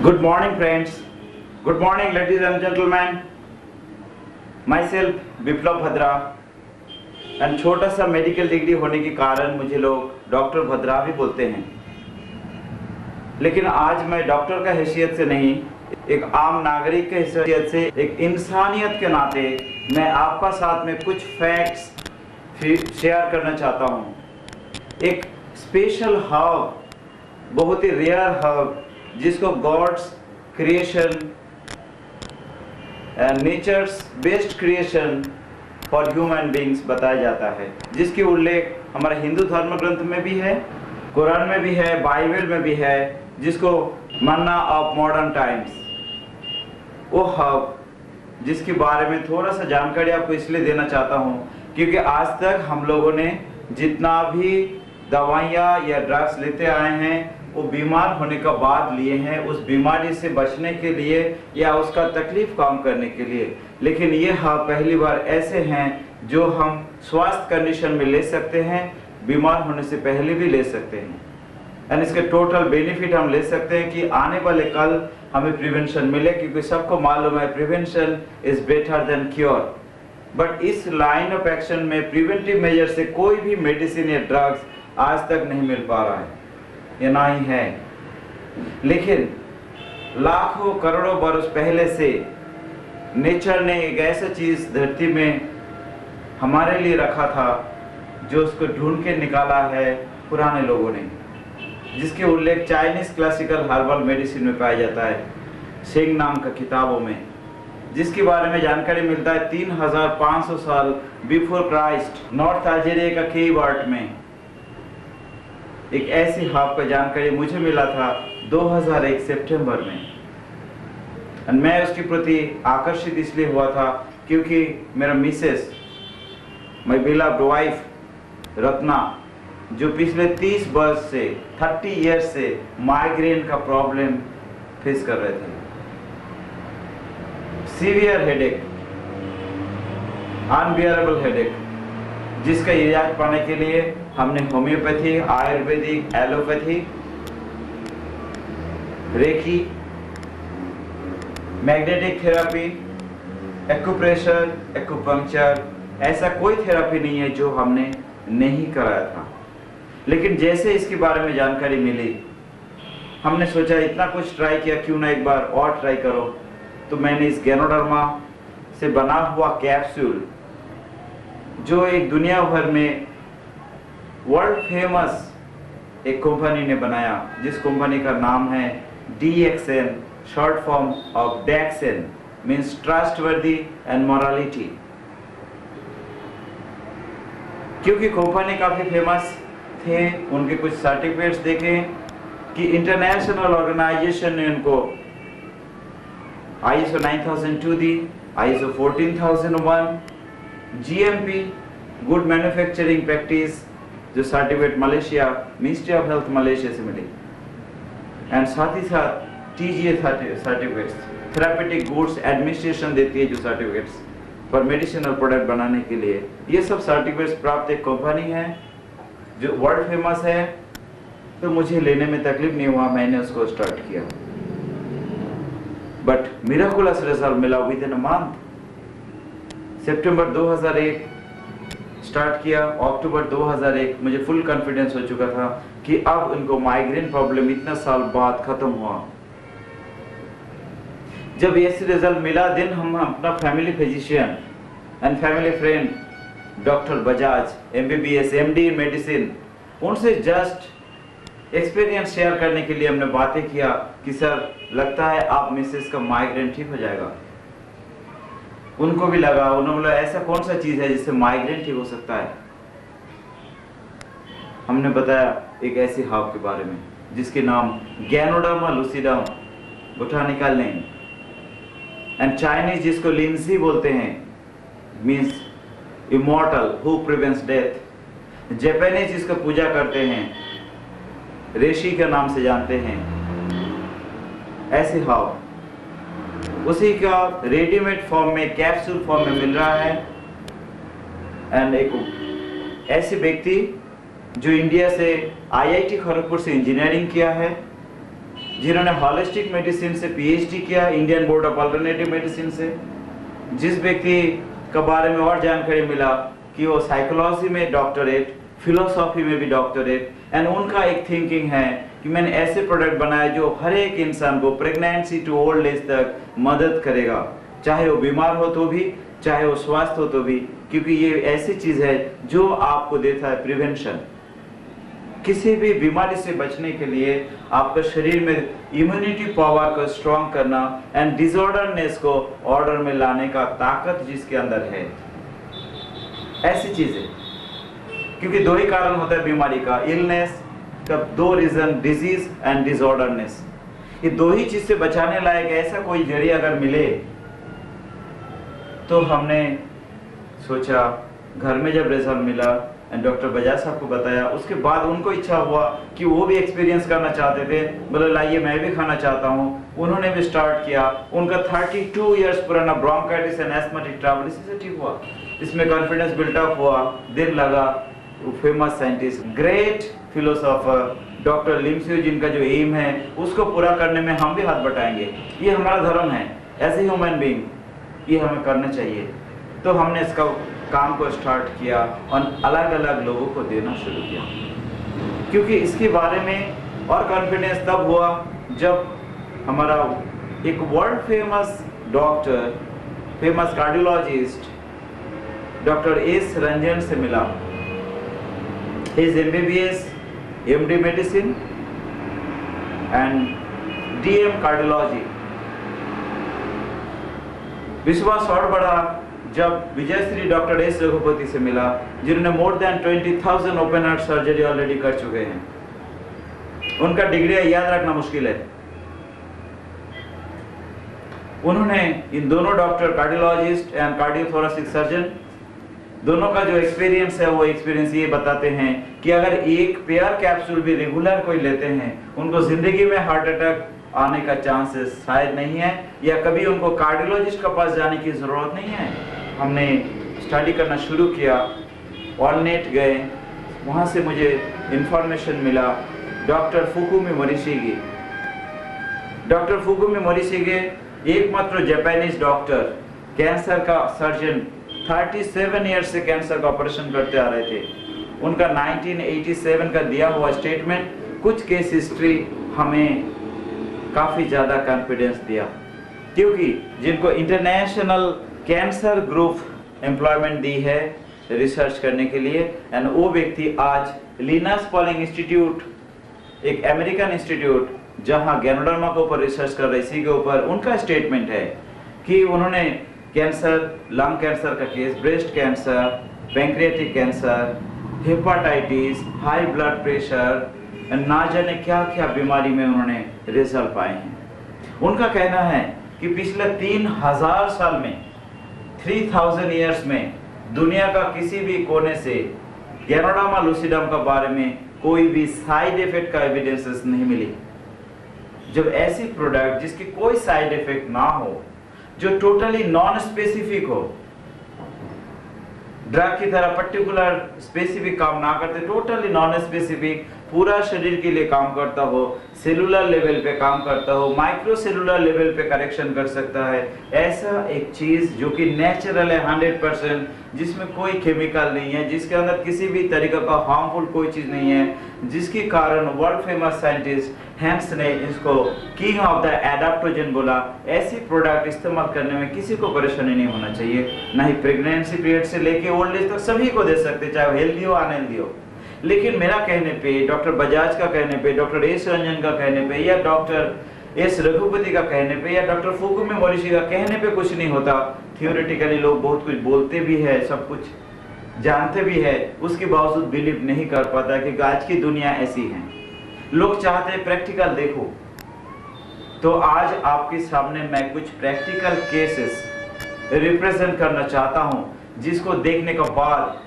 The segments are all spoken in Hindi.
Good morning, friends. Good morning, ladies and gentlemen. Myself, Viplav Bhadra, and छोटा सा मेडिकल डिग्री होने के कारण मुझे लोग डॉक्टर भद्रा भी बोलते हैं। लेकिन आज मैं डॉक्टर का हैसियत से नहीं, एक आम नागरिक के हैसियत से, एक इंसानियत के नाते मैं आपका साथ में कुछ फैक्ट्स शेयर करना चाहता हूँ। एक स्पेशल हर्ब, बहुत ही रेयर हर्ब, जिसको God's creation, nature's best creation for human beings बताया जाता है, जिसकी उल्लेख हमारे हिंदू धर्म ग्रंथ में भी है, कुरान में भी है, बाइबल में भी है, जिसको मन्ना ऑफ मॉडर्न टाइम्स। वो हर्ब जिसके बारे में थोड़ा सा जानकारी आपको इसलिए देना चाहता हूँ क्योंकि आज तक हम लोगों ने जितना भी दवाइयाँ या ड्रग्स लेते आए हैं वो बीमार होने का बाद लिए हैं, उस बीमारी से बचने के लिए या उसका तकलीफ कम करने के लिए। लेकिन ये पहली बार ऐसे हैं जो हम स्वास्थ्य कंडीशन में ले सकते हैं, बीमार होने से पहले भी ले सकते हैं, एंड इसके टोटल बेनिफिट हम ले सकते हैं कि आने वाले कल हमें प्रिवेंशन मिले, क्योंकि सबको मालूम है prevention is better than cure. But इस लाइन ऑफ एक्शन में प्रिवेंटिव मेजर से कोई भी मेडिसिन या ड्रग्स आज तक नहीं मिल पा रहा है, या ना ही है। लेकिन लाखों करोड़ों बरस पहले से नेचर ने एक ऐसा चीज धरती में हमारे लिए रखा था जो उसको ढूंढ के निकाला है पुराने लोगों ने, जिसके उल्लेख चाइनीज क्लासिकल हर्बल मेडिसिन में पाया जाता है, सिंग नाम का किताबों में, जिसके बारे में जानकारी मिलता है 3500 साल बिफोर क्राइस्ट नॉर्थ अल्जीरिया का केव आर्ट में। एक ऐसी हर्ब का जानकारी मुझे मिला था 2001 सितंबर में, और मैं उसके प्रति आकर्षित इसलिए हुआ था क्योंकि मेरा Mrs, my beloved wife Ratna, जो पिछले 30 वर्ष से 30 इयर्स से माइग्रेन का प्रॉब्लम फेस कर रहे थे, सीवियर हेडेक, अनबियरेबल हेडेक, जिसका इलाज पाने के लिए हमने homeopathy, ayurvedic, allopathy, reiki, magnetic therapy, acupressure, acupuncture, ऐसा कोई थेरेपी नहीं है जो हमने नहीं कराया था। लेकिन जैसे इसके बारे में जानकारी मिली, हमने सोचा इतना कुछ ट्राई किया, क्यों ना एक बार और ट्राई करो। तो मैंने इस गैनोडर्मा से बना हुआ कैप्सूल, जो एक दुनिया भर में वर्ल्ड फेमस एक कंपनी ने बनाया, जिस कंपनी का नाम है DXN, short form of Daxen, means trustworthy and morality. क्योंकि कंपनी काफी फेमस थे, उनके कुछ सर्टिफिकेट्स देखे कि इंटरनेशनल ऑर्गेनाइजेशन ने उनको ISO 9002 दी, ISO 14001, GMP, good manufacturing practice, जो certificate Malaysia, ministry of health Malaysia से मिली, एंड साथ ही साथ TGA certificates, therapeutic goods administration देती है जो सर्टिफिकेट्स फॉर मेडिसिनल प्रोडक्ट बनाने के लिए। ये सब सर्टिफिकेट्स प्राप्त एक कंपनी है जो वर्ल्ड फेमस है। तो मुझे लेने में तकलीफ नहीं हुआ, मैंने उसको स्टार्ट किया, बट मिराकुलस रिजल्ट मिला with in a month. September 2001 start किया, अक्टूबर 2001 मुझे फुल कॉन्फिडेंस हो चुका था कि अब उनको माइग्रेन प्रॉब्लम इतना साल बाद खत्म हुआ। जब ऐसे रिजल्ट मिला, दिन हम अपना family physician and family friend doctor Bajaj, MBBS MD in medicine, उनसे जस्ट एक्सपीरियंस शेयर करने के लिए हमने बातें किया कि सर लगता है आप मिसेस का माइग्रेन ठीक हो जाएगा। उनको भी लगा, उन्होंने बोला ऐसा कौन सा चीज है जिससे माइग्रेन ठीक हो सकता है। हमने बताया एक ऐसी हर्ब के बारे में जिसके नाम ganoderma lucidum, botanical name, and Chinese जिसको लिंसी बोलते हैं, means immortal who prevents death, Japanese जिसको पूजा करते हैं, रेशी के नाम से जानते हैं, ऐसे हर्ब उसी का रेडीमेड फॉर्म में, कैप्सूल फॉर्म में मिल रहा है। एंड एक ऐसे व्यक्ति जो इंडिया से IIT खड़गपुर से इंजीनियरिंग किया है, जिन्होंने हॉलिस्टिक मेडिसिन से पीएचडी किया Indian board of alternative medicine से, जिस व्यक्ति के बारे में और जानकारी मिला कि वो साइकोलॉजी में डॉक्टरेट, फिलोसॉफी में भी डॉक्टरेट, एंड उनका एक थिंकिंग है कि मैंने ऐसे प्रोडक्ट बनाए जो हर एक इंसान को प्रेगनेंसी टू ओल्ड एज तक मदद करेगा, चाहे वो बीमार हो तो भी, चाहे वो स्वस्थ हो तो भी, क्योंकि ये ऐसी चीज है जो आपको देता है प्रिवेंशन। किसी भी बीमारी से बचने के लिए आपका शरीर में इम्यूनिटी पावर को स्ट्रॉन्ग करना एंड डिसऑर्डरनेस को ऑर्डर में लाने का ताकत जिसके अंदर है, ऐसी चीज है। क्योंकि दो ही कारण होता है बीमारी का, इलनेस का दो रीजन, डिजीज एंड डिसऑर्डरनेस। ये दो ही चीज से बचाने लायक ऐसा कोई जरिया अगर मिले तो हमने सोचा, घर में जब रिजल्ट मिला एंड डॉक्टर बजाज साहब को बताया, उसके बाद उनको इच्छा हुआ कि वो भी एक्सपीरियंस करना चाहते थे। बोले लाइए मैं भी खाना चाहता हूँ। उन्होंने भी स्टार्ट किया। उनका 32 इयर्स पुराना ब्रोंकाइटिस एंड एस्थमेटिक ट्रबल इसी से ठीक हुआ। इसमें कॉन्फिडेंस बिल्टअप हुआ, दिन लगा। Famous scientist, great philosopher doctor Lim Siow, जिनका जो एम है उसको पूरा करने में हम भी हाथ बटाएंगे। ये हमारा धर्म है एज ए ह्यूमन बीइंग, ये हमें करना चाहिए। तो हमने इसका काम को स्टार्ट किया और अलग अलग लोगों को देना शुरू किया, क्योंकि इसके बारे में और कॉन्फिडेंस तब हुआ जब हमारा एक world famous doctor, famous cardiologist doctor S Ranjan से मिला। His MBBS, MD medicine and DM cardiology. विश्वास और बढ़ा जब विजय श्री डॉक्टर एस रघुपति से मिला, जिन्होंने more than 20,000 open heart surgery already कर चुके हैं। उनका डिग्री याद रखना मुश्किल है। उन्होंने इन दोनों doctor, cardiologist and cardiothoracic surgeon, दोनों का जो एक्सपीरियंस है वो एक्सपीरियंस ये बताते हैं कि अगर एक पेयर कैप्सूल भी रेगुलर कोई लेते हैं, उनको जिंदगी में हार्ट अटैक आने का चांसेस शायद नहीं है, या कभी उनको कार्डियोलॉजिस्ट के पास जाने की जरूरत नहीं है। हमने स्टडी करना शुरू किया, ऑलनेट गए, वहाँ से मुझे इंफॉर्मेशन मिला डॉक्टर फुकुमी मोरिशिगे। डॉक्टर फुकुमी मोरिशिगे एकमात्र जापानीज डॉक्टर, कैंसर का सर्जन, 37 ईयर्स से कैंसर का ऑपरेशन करते आ रहे थे। उनका 1987 का दिया हुआ स्टेटमेंट, कुछ केस हिस्ट्री हमें काफी ज्यादा कॉन्फिडेंस दिया, क्योंकि जिनको इंटरनेशनल कैंसर ग्रुप एम्प्लॉयमेंट दी है रिसर्च करने के लिए, एंड वो व्यक्ति आज लिनस पॉलिंग इंस्टीट्यूट, एक अमेरिकन इंस्टीट्यूट जहां गैनोडर्मा के ऊपर रिसर्च कर रहे, इसी के ऊपर उनका स्टेटमेंट है कि उन्होंने कैंसर, लंग कैंसर का case, breast cancer, pancreatic cancer, hepatitis, high blood pressure, ना जाने क्या क्या बीमारी में उन्होंने रिजल्ट पाए हैं। उनका कहना है कि पिछले 3000 साल में, 3000 इयर्स में दुनिया का किसी भी कोने से गैनोडर्मा लूसिडम के बारे में कोई भी साइड इफेक्ट का एविडेंसेस नहीं मिली। जब ऐसी प्रोडक्ट जिसकी कोई साइड इफेक्ट ना हो, जो टोटली नॉन स्पेसिफिक हो, ड्रग की तरह पर्टिकुलर स्पेसिफिक काम ना करते, टोटली नॉन स्पेसिफिक, पूरा शरीर के लिए काम करता हो, सेलुलर लेवल पे काम करता हो, माइक्रो सेलुलर लेवल पे करेक्शन कर सकता है, ऐसा एक चीज जो कि नेचुरल है 100%, जिसमें कोई केमिकल नहीं है, जिसके अंदर किसी भी तरीके का हार्मफुल कोई चीज नहीं है, जिसके कारण वर्ल्ड फेमस साइंटिस्ट हैंस ने इसको किंग ऑफ द एडाप्टोजन बोला। ऐसी प्रोडक्ट इस्तेमाल करने में किसी को परेशानी नहीं होना चाहिए, ना ही प्रेगनेंसी पीरियड से लेके ओल्ड एज तक सभी को दे सकते, चाहे हेल्दी हो अनहेल्दी हो। लेकिन मेरा कहने पे, डॉक्टर बजाज का कहने पे, डॉक्टर एस रंजन का कहने पे, या डॉक्टर एस रघुपति का कहने पे, या डॉक्टर फुकुमी मोरिशी का कहने पे कुछ नहीं होता। थियोरेटिकली लोग बहुत कुछ बोलते भी है, सब कुछ जानते भी है, उसके बावजूद बिलीव नहीं कर पाता, क्योंकि आज की दुनिया ऐसी है। लोग चाहते हैं प्रैक्टिकल देखो, तो आज आपके सामने मैं कुछ प्रैक्टिकल केसेस रिप्रेजेंट करना चाहता हूं, जिसको देखने के बाद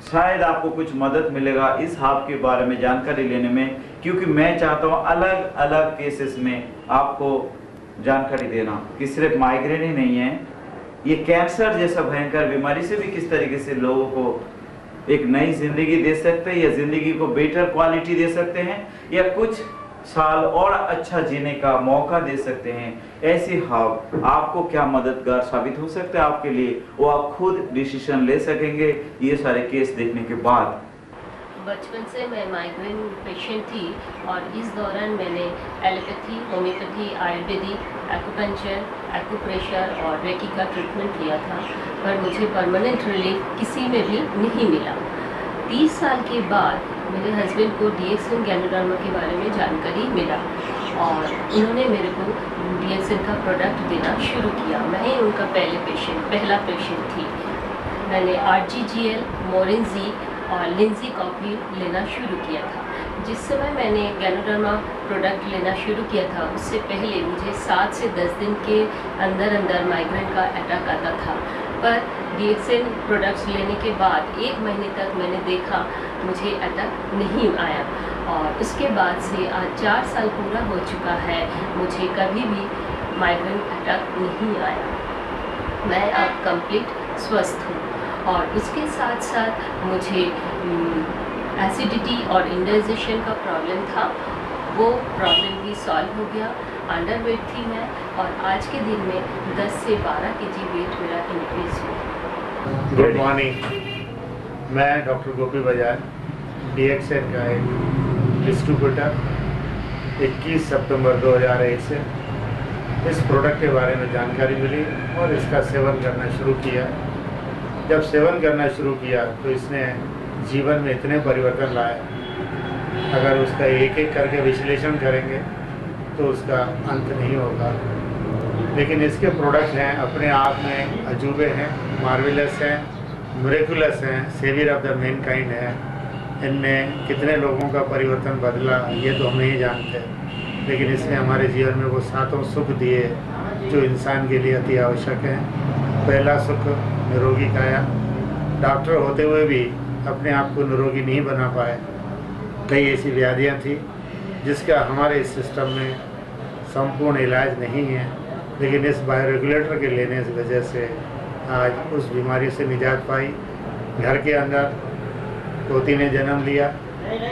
शायद आपको कुछ मदद मिलेगा इस हाफ के बारे में जानकारी लेने में, क्योंकि मैं चाहता हूं अलग अलग केसेस में आपको जानकारी देना कि सिर्फ माइग्रेन ही नहीं है, ये कैंसर जैसा भयंकर बीमारी से भी किस तरीके से लोगों को एक नई जिंदगी दे सकते हैं, या जिंदगी को बेटर क्वालिटी दे सकते हैं, या कुछ साल और अच्छा जीने का मौका दे सकते हैं। ऐसी हब आपको क्या मददगार साबित हो सकता है आपके लिए, वो आप खुद डिसीजन ले सकेंगे ये सारे केस देखने के बाद। बचपन से मैं माइग्रेन पेशेंट थी और इस दौरान मैंने allopathy, homeopathy, Ayurvedic, acupuncture, acupressure और रेकी का ट्रीटमेंट लिया था, पर मुझे परमानेंट रिलीफ किसी में भी नहीं मिला। 30 साल के बाद मेरे हस्बैंड को DXN गैनोडर्मा के बारे में जानकारी मिला और उन्होंने मेरे को DXN का प्रोडक्ट देना शुरू किया। मैं ही उनका पहला पेशेंट थी। मैंने RGGL, मोरिनजी और लिंजी कॉफी लेना शुरू किया था। जिस समय मैंने गैनोडर्मा प्रोडक्ट लेना शुरू किया था उससे पहले मुझे 7 से 10 दिन के अंदर माइग्रेन का अटैक आता था, पर DXN प्रोडक्ट्स लेने के बाद 1 महीने तक मैंने देखा मुझे अटैक नहीं आया और उसके बाद से आज 4 साल पूरा हो चुका है, मुझे कभी भी माइग्रेन अटैक नहीं आया। मैं अब कंप्लीट स्वस्थ हूँ और उसके साथ साथ मुझे एसिडिटी और इंडाइजेशन का प्रॉब्लम था, वो प्रॉब्लम भी सॉल्व हो गया। अंडरवेट थी मैं और आज के दिन में 10 से 12 kg वेट मेरा इंक्रीज हुआ। गुड मॉर्निंग, मैं डॉक्टर गोपी बजाज, DXN का एक डिस्ट्रीब्यूटर। 21 सितंबर 2001 से इस प्रोडक्ट के बारे में जानकारी मिली और इसका सेवन करना शुरू किया। जब सेवन करना शुरू किया तो इसने जीवन में इतने परिवर्तन लाए, अगर उसका एक एक करके विश्लेषण करेंगे तो उसका अंत नहीं होगा। लेकिन इसके प्रोडक्ट हैं अपने आप में अजूबे हैं, मार्वेलस हैं, मिरेकुलस हैं, सेवियर ऑफ द मैनकाइंड है। इनमें कितने लोगों का परिवर्तन बदला ये तो हम नहीं जानते, लेकिन इसने हमारे जीवन में वो 7 सुख दिए जो इंसान के लिए अति आवश्यक हैं। पहला सुख निरोगी काया। डॉक्टर होते हुए भी अपने आप को निरोगी नहीं बना पाए। कई ऐसी व्याधियाँ थी जिसका हमारे इस सिस्टम में संपूर्ण इलाज नहीं है, लेकिन इस बायोरेगुलेटर के लेने की वजह से आज उस बीमारी से निजात पाई। घर के अंदर पोती ने जन्म लिया,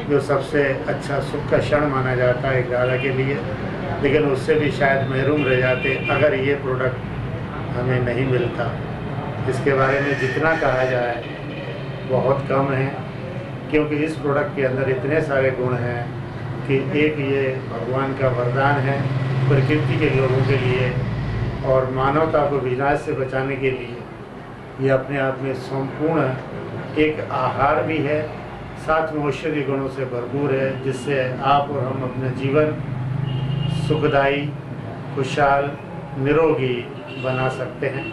जो सबसे अच्छा सुख का क्षण माना जाता है एक दादा के लिए, लेकिन उससे भी शायद महरूम रह जाते अगर ये प्रोडक्ट हमें नहीं मिलता। इसके बारे में जितना कहा जाए बहुत कम है, क्योंकि इस प्रोडक्ट के अंदर इतने सारे गुण हैं कि एक ये भगवान का वरदान है प्रकृति के लोगों के लिए और मानवता को विनाश से बचाने के लिए। ये अपने आप में संपूर्ण एक आहार भी है, साथ में औषधि गुणों से भरपूर है, जिससे आप और हम अपना जीवन सुखदायी, खुशहाल, निरोगी बना सकते हैं।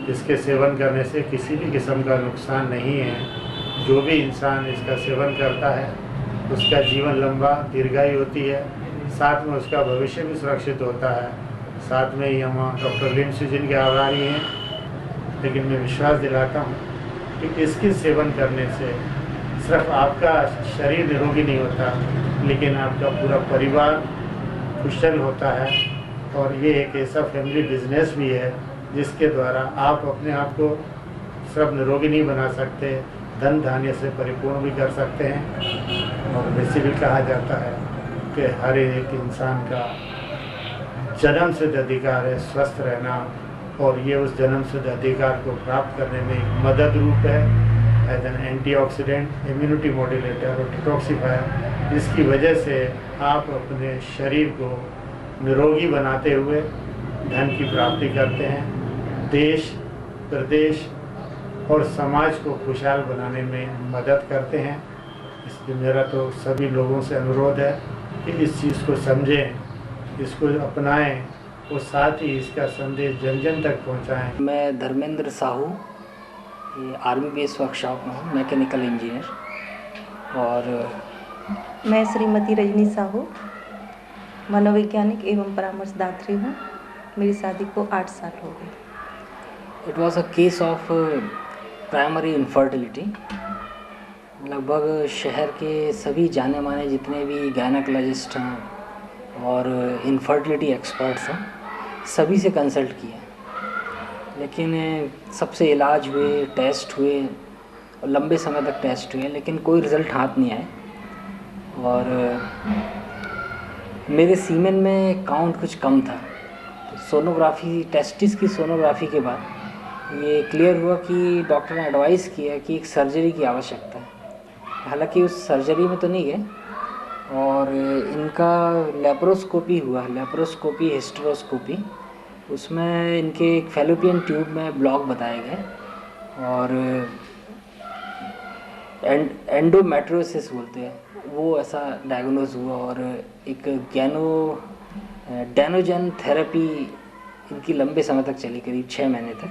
इसके सेवन करने से किसी भी किस्म का नुकसान नहीं है। जो भी इंसान इसका सेवन करता है उसका जीवन लंबा दीर्घायु होती है, साथ में उसका भविष्य भी सुरक्षित होता है। साथ में ही हम डॉक्टर लिम सुजिन के आभारी हैं, लेकिन मैं विश्वास दिलाता हूँ कि इसके सेवन करने से सिर्फ आपका शरीर निरोगी नहीं होता, लेकिन आपका पूरा परिवार कुशल होता है। और ये एक ऐसा फैमिली बिजनेस भी है जिसके द्वारा आप अपने आप को सिर्फ निरोगी नहीं बना सकते, धन धान्य से परिपूर्ण भी कर सकते हैं। और वैसे भी कहा जाता है कि हर एक इंसान का जन्म सिद्ध अधिकार है स्वस्थ रहना, और ये उस जन्म सिद्ध अधिकार को प्राप्त करने में एक मदद रूप है as an antioxidant, immunity modulator और डिटॉक्सिफायर, जिसकी वजह से आप अपने शरीर को निरोगी बनाते हुए धन की प्राप्ति करते हैं, देश, प्रदेश और समाज को खुशहाल बनाने में मदद करते हैं। इसलिए मेरा तो सभी लोगों से अनुरोध है कि इस चीज़ को समझें, इसको अपनाएं और साथ ही इसका संदेश जन जन तक पहुंचाएं। मैं धर्मेंद्र साहू, ये आर्मी बेस वर्कशॉप में हूँ, मैकेनिकल इंजीनियर। और मैं श्रीमती रजनी साहू, मनोवैज्ञानिक एवं परामर्शदात्री हूँ। मेरी शादी को 8 साल हो गए। It was a case of primary infertility. लगभग शहर के सभी जाने माने जितने भी गायनेकोलॉजिस्ट हैं और इनफर्टिलिटी एक्सपर्ट्स हैं, सभी से कंसल्ट किया, लेकिन सबसे इलाज हुए, टेस्ट हुए और लंबे समय तक टेस्ट हुए, लेकिन कोई रिज़ल्ट हाथ नहीं आए। और मेरे सीमेन में काउंट कुछ कम था। तो सोनोग्राफी, टेस्टिस की सोनोग्राफी के बाद ये क्लियर हुआ कि डॉक्टर ने एडवाइस किया कि एक सर्जरी की आवश्यकता है। हालांकि उस सर्जरी में तो नहीं गए और इनका लेप्रोस्कोपी हुआ, लेप्रोस्कोपी हिस्टेरोस्कोपी। उसमें इनके एक फैलोपियन ट्यूब में ब्लॉक बताए गए और एंडोमेट्रियोसिस बोलते हैं, वो ऐसा डायग्नोज हुआ। और एक डेनोजन थेरेपी इनकी लंबे समय तक चली, करीब 6 महीने तक।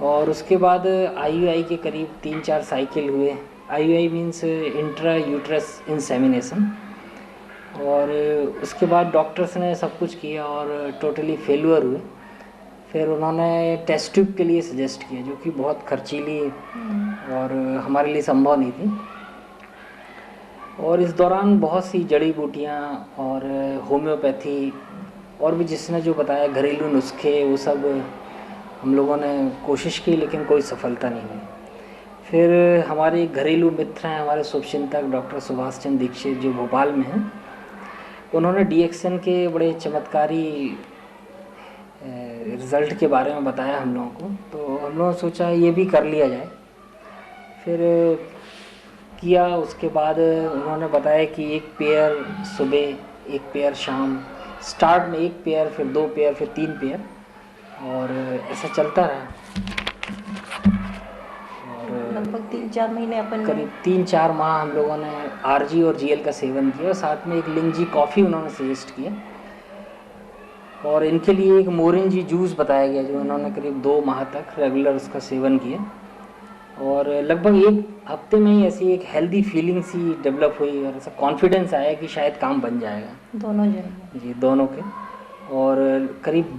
और उसके बाद IUI के करीब 3-4 साइकिल हुए। IUI means intra uterus insemination. और उसके बाद डॉक्टर्स ने सब कुछ किया और टोटली फेल्यूर हुए। फिर उन्होंने टेस्ट ट्यूब के लिए सजेस्ट किया, जो कि बहुत खर्चीली और हमारे लिए संभव नहीं थी। और इस दौरान बहुत सी जड़ी बूटियाँ और होम्योपैथी और भी जिसने जो बताया घरेलू नुस्खे, वो सब हम लोगों ने कोशिश की, लेकिन कोई सफलता नहीं हुई। फिर हमारे घरेलू मित्र हैं, हमारे शुभचिंतक डॉक्टर सुभाष चंद्र दीक्षित, जो भोपाल में हैं, उन्होंने DXN के बड़े चमत्कारी रिज़ल्ट के बारे में बताया हम लोगों को। तो हम लोगों ने सोचा ये भी कर लिया जाए। फिर किया। उसके बाद उन्होंने बताया कि 1 पेयर सुबह, 1 पेयर शाम, स्टार्ट में 1 पेयर, फिर 2 पेयर, फिर 3 पेयर, और ऐसा चलता रहा। और लगभग 3-4 महीने अपन करीब 3-4 माह हम लोगों ने RG और GL का सेवन किया, और साथ में एक लिंजी कॉफ़ी उन्होंने सजेस्ट किया। और इनके लिए एक मोरिंजी जूस बताया गया, जो उन्होंने करीब 2 माह तक रेगुलर उसका सेवन किया। और लगभग 1 हफ्ते में ही ऐसी एक हेल्दी फीलिंग सी डेवलप हुई और ऐसा कॉन्फिडेंस आया कि शायद काम बन जाएगा दोनों जन जी, दोनों के। और करीब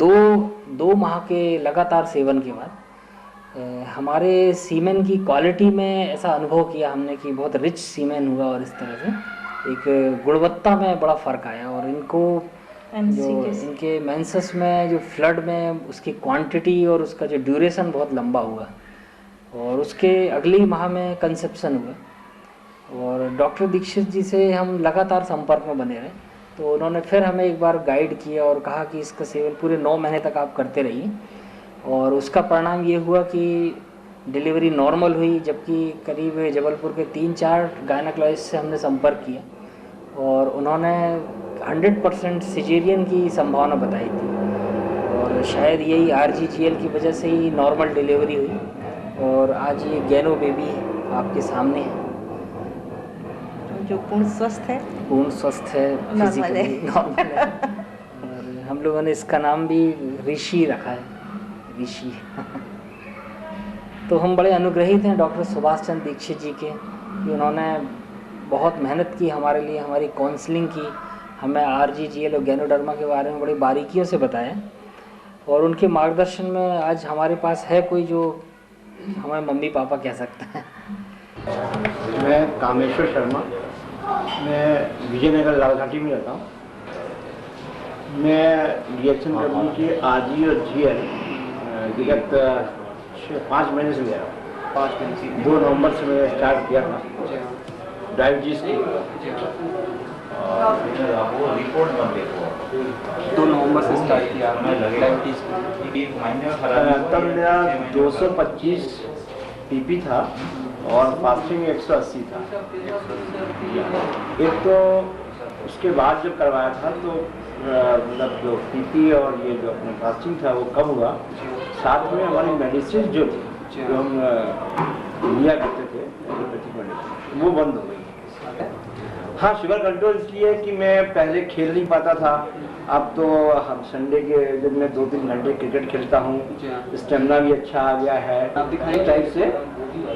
2 माह के लगातार सेवन के बाद हमारे सीमेन की क्वालिटी में ऐसा अनुभव किया हमने कि बहुत रिच सीमेन हुआ, और इस तरह से एक गुणवत्ता में बड़ा फ़र्क आया। और इनको जो इनके मेंसेस में जो फ्लड में उसकी क्वांटिटी और उसका जो ड्यूरेशन बहुत लंबा हुआ, और उसके अगली माह में कंसेप्शन हुआ। और डॉक्टर दीक्षित जी से हम लगातार संपर्क में बने रहे। तो उन्होंने फिर हमें एक बार गाइड किया और कहा कि इसका सेवन पूरे 9 महीने तक आप करते रहिए। और उसका परिणाम ये हुआ कि डिलीवरी नॉर्मल हुई, जबकि करीब जबलपुर के 3-4 गायनेकोलॉजिस्ट से हमने संपर्क किया और उन्होंने 100% सिजेरियन की संभावना बताई थी। और शायद यही RG-GL की वजह से ही नॉर्मल डिलीवरी हुई, और आज ये गैनो बेबी आपके सामने है, जो पूर्ण स्वस्थ है, नॉर्मल है। और हम लोगों ने इसका नाम भी ऋषि रखा है, ऋषि। तो हम बड़े अनुग्रहित हैं डॉक्टर सुभाष चंद्र दीक्षित जी के, कि उन्होंने बहुत मेहनत की हमारे लिए, हमारी काउंसलिंग की, हमें RG-GL और गैनोडर्मा के बारे में बड़ी बारीकियों से बताया। और उनके मार्गदर्शन में आज हमारे पास है कोई जो हमारे मम्मी पापा कह सकते हैं। मैं कामेश्वर शर्मा, मैं विजयनगर लालघाटी में रहता हूँ। मैं DXN कंपनी की RG और GL विगत 5 महीने से ले रहा हूँ। 5 महीने से 2 नवंबर से मैंने स्टार्ट किया था डायबिटीज़ की। वो रिपोर्ट मत देखो, 2 नवंबर से स्टार्ट किया डायबिटीज़ की। तब मेरा 225 PP था और फास्टिंग 180 था। एक तो उसके बाद जब करवाया था तो मतलब जो PP और ये जो अपना फास्टिंग था वो कम हुआ, साथ में हमारी मेडिसिन जो थी, जो हम लिया करते थे एलोपैथिक मेडिसिन, वो बंद हो गई। हाँ, शुगर कंट्रोल इसलिए कि मैं पहले खेल नहीं पाता था, अब तो हम संडे के दिन में 2-3 घंटे क्रिकेट खेलता हूँ, स्टेमिना भी अच्छा आ गया है। आप दिखाइए इस टाइप से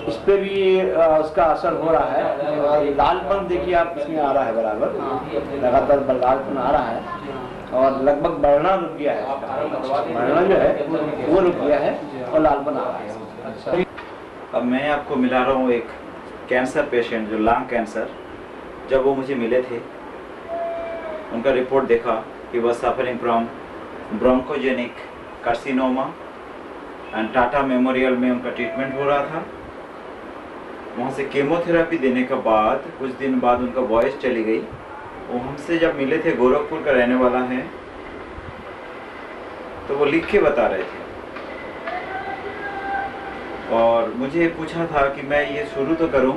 इस पर भी उसका असर हो रहा है। और लालपन देखिए आप इसमें आ रहा है, बराबर लगातार लालपन आ रहा है और लगभग बढ़ना रुक गया है, बढ़ना जो है वो रुक गया है और लालपन आ रहा है। अब मैं आपको मिला रहा हूँ एक कैंसर पेशेंट, जो लंग कैंसर, जब वो मुझे मिले थे उनका रिपोर्ट देखा कि वह suffering from bronchogenic carcinoma and Tata memorial में उनका ट्रीटमेंट हो रहा था। वहाँ से केमोथेरेपी देने के बाद कुछ दिन बाद उनका वॉइस चली गई वो हमसे जब मिले थे, गोरखपुर का रहने वाला है, तो वो लिख के बता रहे थे और मुझे पूछा था कि मैं ये शुरू तो करूं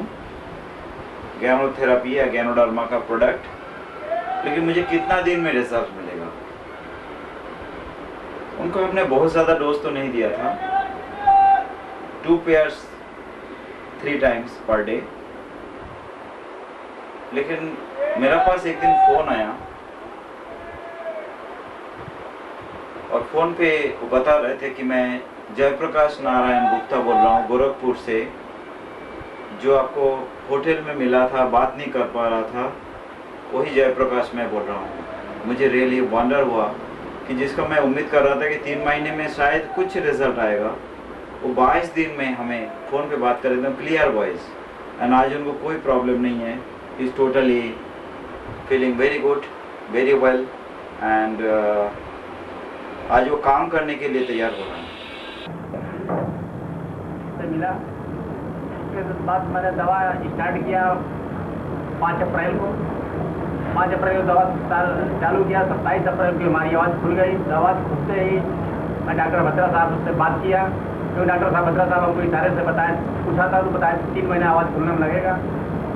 गैनोथेरेपी या गैनोडर्मा का प्रोडक्ट, लेकिन मुझे कितना दिन में रिजल्ट मिलेगा। उनको हमने बहुत ज़्यादा डोज तो नहीं दिया था, 2 पेयर्स 3 टाइम्स पर डे, लेकिन मेरे पास एक दिन फ़ोन आया और फ़ोन पे वो बता रहे थे कि मैं जयप्रकाश नारायण गुप्ता बोल रहा हूँ गोरखपुर से, जो आपको होटल में मिला था, बात नहीं कर पा रहा था, वही जयप्रकाश मैं बोल रहा हूँ। मुझे रियली वंडर हुआ कि जिसका मैं उम्मीद कर रहा था कि 3 महीने में शायद कुछ रिजल्ट आएगा, वो 22 दिन में हमें फ़ोन पे बात कर रहे थे, क्लियर वॉइस, एंड आज उनको कोई प्रॉब्लम नहीं है, is totally feeling very good, very well, and आज वो काम करने के लिए तैयार हो रहे हैं। मिला उसके बाद मैंने दवा स्टार्ट किया 5 अप्रैल को। 5 अप्रैल को दवा चालू किया, 27 अप्रैल की हमारी आवाज़ खुल गई। दवा खुलते ही मैं डॉक्टर भद्रा साहब उससे बात किया, क्योंकि डॉक्टर साहब भद्रा साहब हमको इशारे से बताया, पूछा था तो बताया 3 महीने आवाज़ खुलने में लगेगा,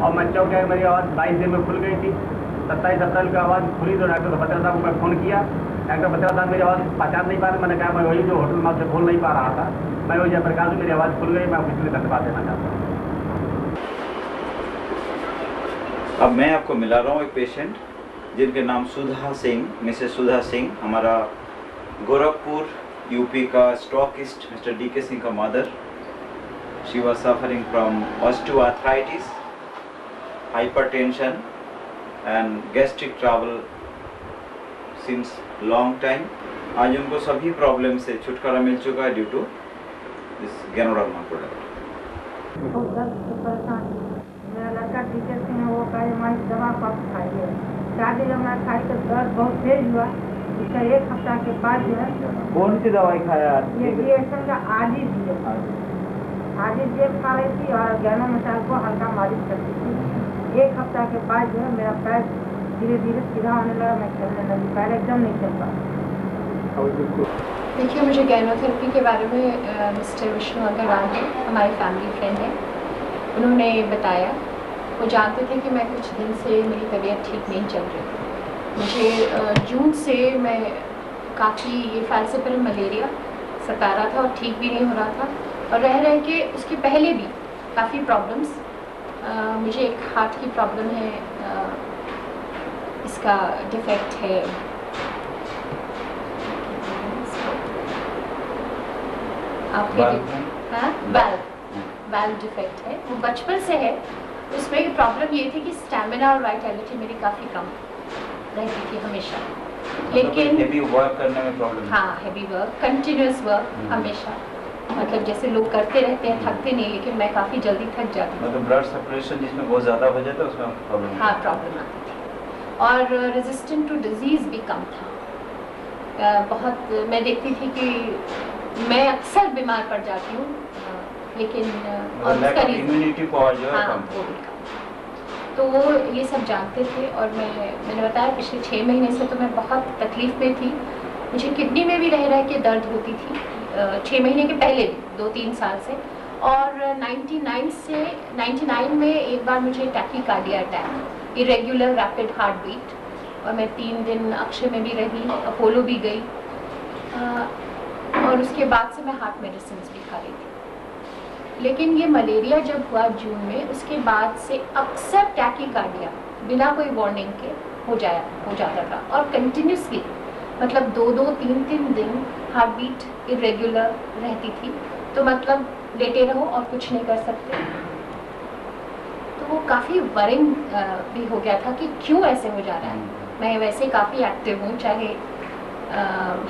और मैं चौक गया, मेरी आवाज़ 22 दिन में खुल गई थी। 27 अप्रैल को आवाज़ खुली तो डॉक्टर भद्रा साहब को मैं फ़ोन किया। डॉक्टर भद्रा साहब मेरी आवाज़ पहचान नहीं पा रहे, मैंने कहा मैं वही जो होटल में आपसे बोल नहीं पा रहा था, मैं वही जयप्रकाश हूँ, मेरी आवाज़ खुल गई, मैं आपको इसलिए धन्यवाद देना चाहता हूँ। अब मैं आपको मिला रहा हूँ एक पेशेंट जिनके नाम सुधा सिंह, मिसेस सुधा सिंह, हमारा गोरखपुर यूपी का स्टॉकिस्ट मिस्टर DK सिंह का mother. She was suffering from osteoarthritis, hypertension and gastric trouble since long time। आज उनको सभी प्रॉब्लम से छुटकारा मिल चुका है due to this ganoderma product. बहुत दर्द से परेशान मेरा लड़का DK सिंह है, वो कहे हमारी दवा कब खाइए। शादी जब मैं खाई तो दर्द बहुत तेज हुआ। इसका 1 हफ्ता के बाद जो है, कौन सी दवाई खाया? ये DSM का आदि जेब खा रही थी और गैनो मसाल को हल्का मालिश करती थी। 1 हफ्ता के बाद जो है मेरा पैर धीरे धीरे सीधा होने लगा, मैं चलने लगी, पैर एकदम नहीं चल पाता। देखिए, मुझे गैनोथेरेपी के बारे में मिस्टर विष्णु अग्रवाल हैं, हमारे फैमिली फ्रेंड हैं, उन्होंने बताया। वो जानते थे कि मैं कुछ दिन से मेरी तबीयत ठीक नहीं चल रही थी। मुझे जून से मैं काफ़ी, ये फाल्सिपल मलेरिया सता रहा था और ठीक भी नहीं हो रहा था, और रह के उसके पहले भी काफ़ी प्रॉब्लम्स। मुझे एक हार्ट की प्रॉब्लम है, इसका डिफेक्ट है, आपके वाल्व डिफेक्ट है, वो बचपन से है। उसमें प्रॉब्लम ये थी कि स्टैमिना और वाइटैलिटी मेरी काफ़ी कम रहती थी हमेशा, लेकिन हेवी वर्क करने में प्रॉब्लम? हाँ, हेवी वर्क, कंटिन्यूस वर्क हमेशा, मतलब जैसे लोग करते रहते हैं, थकते नहीं, लेकिन मैं काफ़ी जल्दी थक जाती हूँ। मतलब ब्लड सर्कुलेशन जिसमें बहुत ज़्यादा हो जाता है उसमें प्रॉब्लम? हाँ, प्रॉब्लम आती थी, और रेजिस्टेंट टू डिजीज़ भी कम था। बहुत मैं देखती थी कि मैं अक्सर बीमार पड़ जाती हूँ, लेकिन और उसका इम्यूनिटी पावर जो है कम। तो वो ये सब जानते थे, और मैंने बताया पिछले 6 महीने से तो मैं बहुत तकलीफ में थी। मुझे किडनी में भी रह के दर्द होती थी, 6 महीने के पहले भी, 2-3 साल से, और 99 में एक बार मुझे tachycardia attack, irregular rapid heart beat, और मैं 3 दिन अक्षय में भी रही, अपोलो भी गई, और उसके बाद से मैं हार्ट मेडिसिन भी खा रही थी। लेकिन ये मलेरिया जब हुआ जून में, उसके बाद से अक्सर टैकीकार्डिया बिना कोई वार्निंग के हो जाता था, और कंटिन्यूसली, मतलब 2-2, 3-3 दिन हार्ट बीट इरेगुलर रहती थी, तो मतलब लेटे रहो और कुछ नहीं कर सकते। तो वो काफ़ी वरिंग भी हो गया था कि क्यों ऐसे हो जा रहा है। मैं वैसे काफ़ी एक्टिव हूँ, चाहे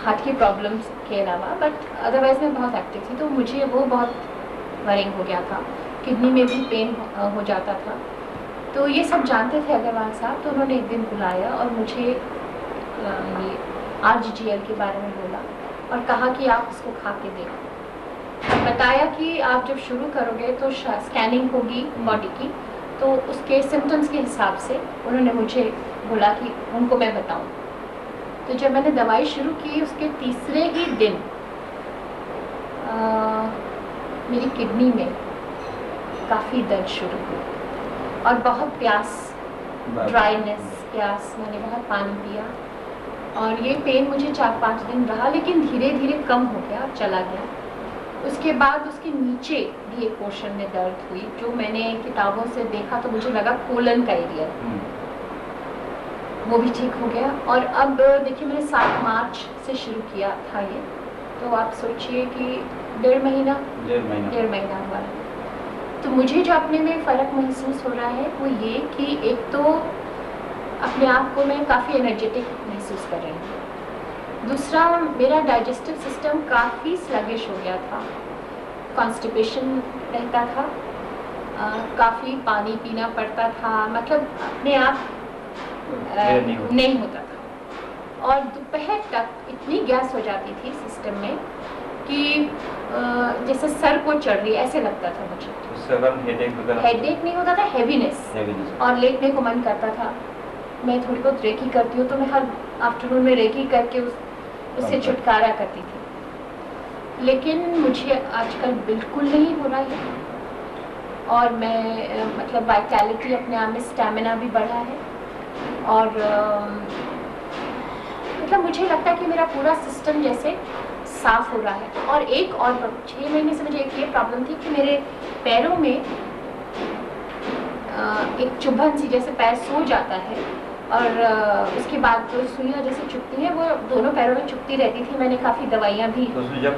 हार्ट की प्रॉब्लम्स के अलावा, बट अदरवाइज मैं बहुत एक्टिव थी, तो मुझे वो बहुत वरिंग हो गया था। किडनी में भी पेन हो जाता था। तो ये सब जानते थे अग्रवाल साहब, तो उन्होंने एक दिन बुलाया और मुझे ये RGGL के बारे में बोला और कहा कि आप इसको खा के देखो। बताया कि आप जब शुरू करोगे तो स्कैनिंग होगी बॉडी की, तो उसके सिम्टम्स के हिसाब से उन्होंने मुझे बोला कि उनको मैं बताऊं। तो जब मैंने दवाई शुरू की उसके तीसरे ही दिन मेरी किडनी में काफ़ी दर्द शुरू हुई और बहुत प्यास, ड्राइनेस, प्यास, मैंने बहुत पानी पिया और ये पेन मुझे 4-5 दिन रहा, लेकिन धीरे धीरे कम हो गया, चला गया। उसके बाद उसके नीचे भी एक पोर्शन में दर्द हुई, जो मैंने किताबों से देखा तो मुझे लगा कोलन का एरिया, वो भी ठीक हो गया। और अब देखिए मैंने 7 मार्च से शुरू किया था ये, तो आप सोचिए कि डेढ़ महीना हुआ है। तो मुझे जो अपने में फ़र्क महसूस हो रहा है वो ये कि एक तो अपने आप को मैं काफ़ी एनर्जेटिक महसूस कर रही हूँ, दूसरा मेरा डाइजेस्टिव सिस्टम काफ़ी स्लगिश हो गया था, कॉन्स्टिपेशन रहता था, काफ़ी पानी पीना पड़ता था, मतलब अपने आप नहीं होता था। और दोपहर तक इतनी गैस हो जाती थी सिस्टम में कि जैसे सर को चढ़ रही ऐसे लगता था मुझे। हेडेक नहीं होता था, हैवीनेस और लेटने को मन करता था। मैं थोड़ी बहुत रेकी करती हूँ तो मैं हर आफ्टरनून में रेकी करके उससे छुटकारा करती थी, लेकिन मुझे आजकल बिल्कुल नहीं हो रहा है। और मैं मतलब वाइटैलिटी अपने आप में, स्टैमिना भी बढ़ा है और मतलब मुझे लगता है कि मेरा पूरा सिस्टम जैसे साफ हो रहा है। और एक और 6 महीने से मुझे एक ये प्रॉब्लम थी कि मेरे पैरों में एक चुभन सी, जैसे पैर सो जाता है और उसके बाद जो सुइयां जैसे चुभती हैं वो दोनों पैरों में चुभती रहती थी। मैंने काफ़ी दवाइयाँ भी, तो उसमें जब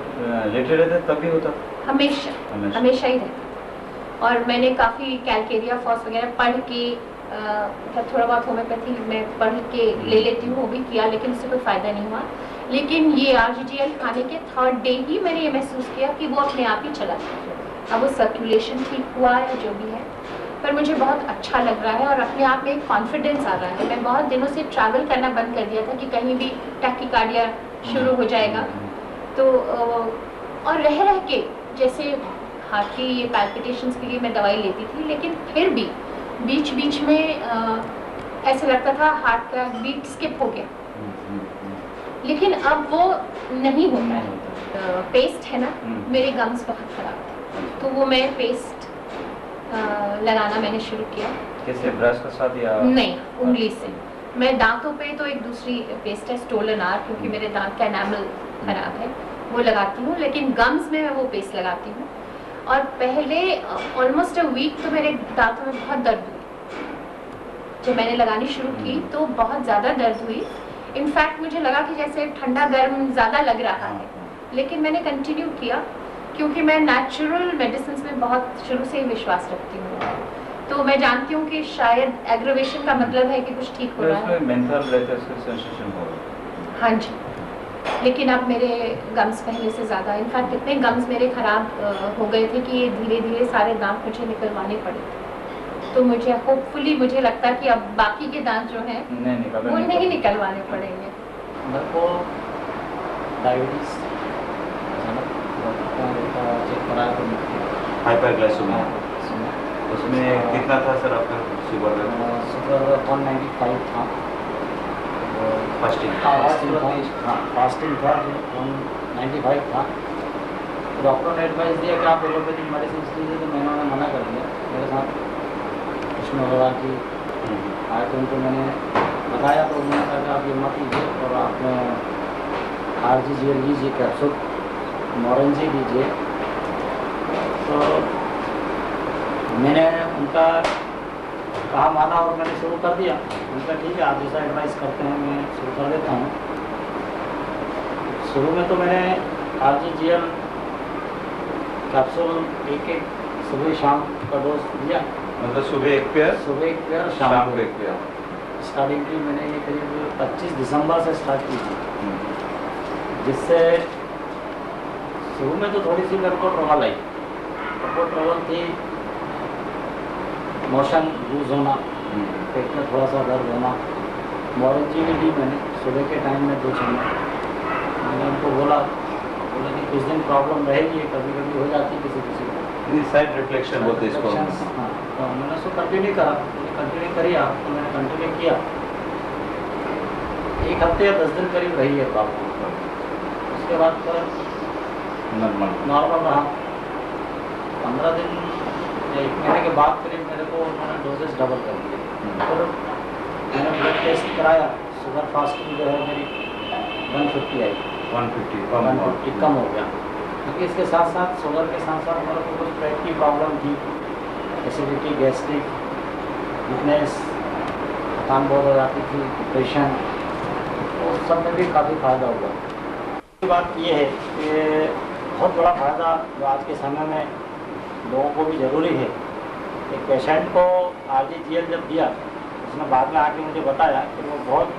लेटे रहते तब भी होता? हमेशा ही रहता। और मैंने काफ़ी कैलकेरिया फॉस वगैरह पढ़ के मतलब थोड़ा बहुत होम्योपैथी मैं पढ़ के ले लेती हूँ, वो भी किया, लेकिन उससे कोई फ़ायदा नहीं हुआ। लेकिन ये RGGL खाने के 3rd डे ही मैंने ये महसूस किया कि वो अपने आप ही चला गया। अब वो सर्कुलेशन ठीक हुआ है जो भी है, पर मुझे बहुत अच्छा लग रहा है और अपने आप में एक कॉन्फिडेंस आ रहा है। मैं बहुत दिनों से ट्रैवल करना बंद कर दिया था कि कहीं भी टैकीकार्डिया शुरू हो जाएगा, तो और रह के जैसे हार्ट की ये पैल्पिटेशंस के लिए मैं दवाई लेती थी, लेकिन फिर भी बीच बीच में ऐसा लगता था हार्ट का बीट स्किप हो गया, लेकिन अब वो नहीं होता है। पेस्ट है ना, मेरे गम्स बहुत खराब थे, तो वो मैं पेस्ट लगाना मैंने शुरू किया। कैसे, ब्रश के साथ या? नहीं, उंगली से। मैं दांतों पे तो एक दूसरी पेस्ट है, स्टोलन आर, क्योंकि मेरे दांत का एनामल खराब है, वो लगाती हूँ, लेकिन गम्स में मैं वो पेस्ट लगाती हूँ। और पहले ऑलमोस्ट अ वीक तो मेरे दांतों में बहुत दर्द हुई। जब मैंने लगानी शुरू की तो बहुत ज़्यादा दर्द हुई। इनफैक्ट मुझे लगा कि जैसे ठंडा गर्म ज़्यादा लग रहा है, लेकिन मैंने कंटिन्यू किया क्योंकि मैं नेचुरल मेडिसिन में बहुत शुरू से ही विश्वास रखती हूँ। तो मैं जानती हूँ कि शायद एग्रेवेशन का मतलब है कि कुछ ठीक हो रहा है। हाँ जी, लेकिन अब मेरे गम्स पहले से ज़्यादा, इनफैक्ट इतने गम्स मेरे ख़राब हो गए थे कि ये धीरे धीरे सारे दांत मुझे निकलवाने पड़े थे। तो मुझे होपफुली मुझे लगता है कि अब बाकी के दांत जो हैं वो नहीं निकलवाने पड़ेंगे। मेरे को डायबिटीज़ चेक कराया तो हाइपरग्लाइसेमिया, उसमें कितना था सर आपका शुगर? शुगर 195 था। फास्टिंग फास्टिंग था, 195 था। डॉक्टर ने एडवाइस दिया कि आप एलोपैथिक मेडिसिन लीजिए, तो मैंने मना कर दिया। मेरे साथ उसमें लगा कि आए तो उनको मैंने बताया, तो उन्होंने कहा कि आप ये मत लीजिए और आप RGGL लीजिए, कैप्सूल मोरेंजी लीजिए। तो मैंने उनका कहा माना और मैंने शुरू कर दिया। उनका ठीक है, आप जैसा एडवाइस करते हैं मैं शुरू कर देता हूँ। शुरू में तो मैंने RGGL कैप्सूल एक सुबह शाम का डोज दिया। मतलब सुबह एक पेयर, शाम को एक पेयर। स्टार्टिंग की मैंने ये करीब 25 दिसंबर से स्टार्ट की थी, जिससे शुरू में तो थोड़ी सी मेरे को ट्रबल आई। वो ट्रबल थी मोशन लूज होना, पेट में थोड़ा सा दर्द होना। मोरेंजी भी दी मैंने सुबह के टाइम में 2 चम्मच। मैंने उनको बोला कि कुछ दिन प्रॉब्लम रहेगी, कभी कभी हो जाती किसी को। साइड रिफ्लेक्शन बोलते हैं इसको। हाँ, तो मैंने उसको कंटिन्यू करा, कंटिन्यू करी आप, तो मैंने कंटिन्यू किया। 1 हफ्ते या 10 दिन करीब रही है प्रॉब्लम। उसके बाद फिर नॉर्मल रहा। 15 दिन या 1 महीने के बाद करीब मेरे को उन्होंने डोजेस डबल कर दिए। फिर मैंने ब्लड टेस्ट कराया, शुगर फास्टिंग जो है मेरी 150 आई, 150 कम हो गया। क्योंकि इसके साथ साथ शुगर के साथ साथ मेरे को कुछ पेट की प्रॉब्लम थी, एसिडिटी, गैस्ट्रिक, वीकनेस, थकान बहुत हो जाती थी, डिप्रेशन, तो सब में भी काफ़ी फ़ायदा हुआ। बात ये है कि बहुत बड़ा फ़ायदा जो आज के समय में लोगों को भी ज़रूरी है। एक पेशेंट को RGGL जब दिया, उसने बाद में आके मुझे बताया कि वो बहुत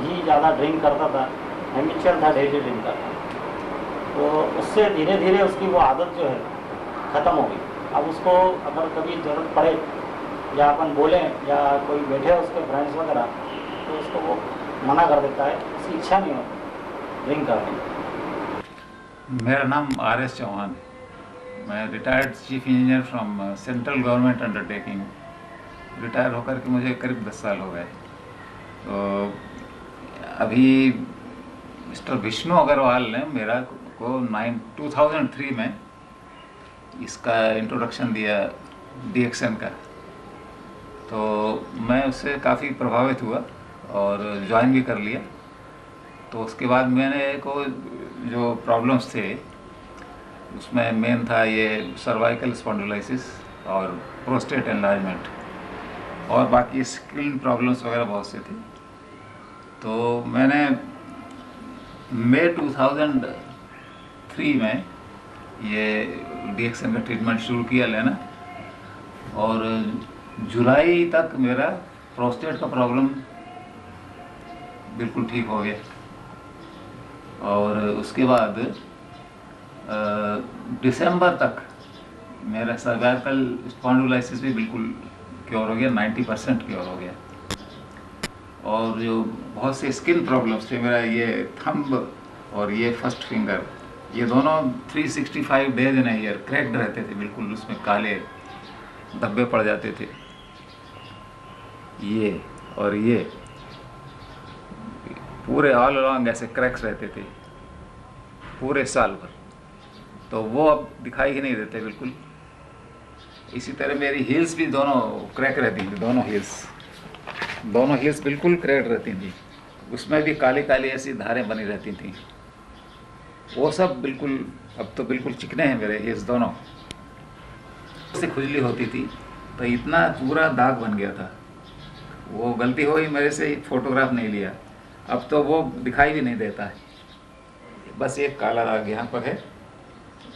ही ज़्यादा ड्रिंक करता था, हैबिचुअल था, डेली ड्रिंक करता। तो उससे धीरे धीरे उसकी वो आदत जो है ख़त्म हो गई। अब उसको अगर कभी ज़रूरत पड़े या अपन बोलें या कोई बैठे उसके फ्रेंड्स वगैरह, तो उसको वो मना कर देता है, उसकी इच्छा नहीं होती ड्रिंक करने की। मेरा नाम RS चौहान है। मैं retired chief engineer from central government undertaking. Retire होकर के मुझे करीब 10 साल हो गए। तो अभी मिस्टर विष्णु अग्रवाल ने मेरा को 2003 में इसका इंट्रोडक्शन दिया DXN का। तो मैं उससे काफ़ी प्रभावित हुआ और ज्वाइन भी कर लिया। तो उसके बाद मैंने को जो प्रॉब्लम्स थे उसमें मेन था ये सर्वाइकल स्पॉन्डिलोसिस और प्रोस्टेट एनलार्जमेंट, और बाकी स्किन प्रॉब्लम्स वगैरह बहुत से थे। तो मैंने मई 2003 में ये DXN का ट्रीटमेंट शुरू किया लेना, और जुलाई तक मेरा प्रोस्टेट का प्रॉब्लम बिल्कुल ठीक हो गया। और उसके बाद दिसंबर तक मेरा सर्वाइकल स्पॉन्डिलोसिस भी बिल्कुल क्योर हो गया, 90% क्योर हो गया। और जो बहुत से स्किन प्रॉब्लम्स थे, मेरा ये थंब और ये फर्स्ट फिंगर, ये दोनों 365 डेज इन ईयर क्रैक्ड रहते थे, बिल्कुल उसमें काले धब्बे पड़ जाते थे। ये और ये पूरे ऑल अलॉन्ग ऐसे क्रैक्स रहते थे पूरे साल भर। तो वो अब दिखाई ही नहीं देते बिल्कुल। इसी तरह मेरी हील्स भी दोनों क्रैक रहती थी, दोनों हील्स बिल्कुल क्रैक रहती थी। उसमें भी काली काली ऐसी धारें बनी रहती थी। वो सब बिल्कुल अब तो बिल्कुल चिकने हैं मेरे हील्स दोनों। से खुजली होती थी तो इतना पूरा दाग बन गया था। वो गलती हुई मेरे से फोटोग्राफ नहीं लिया, अब तो वो दिखाई भी नहीं देता है। बस एक काला दाग यहाँ पर है,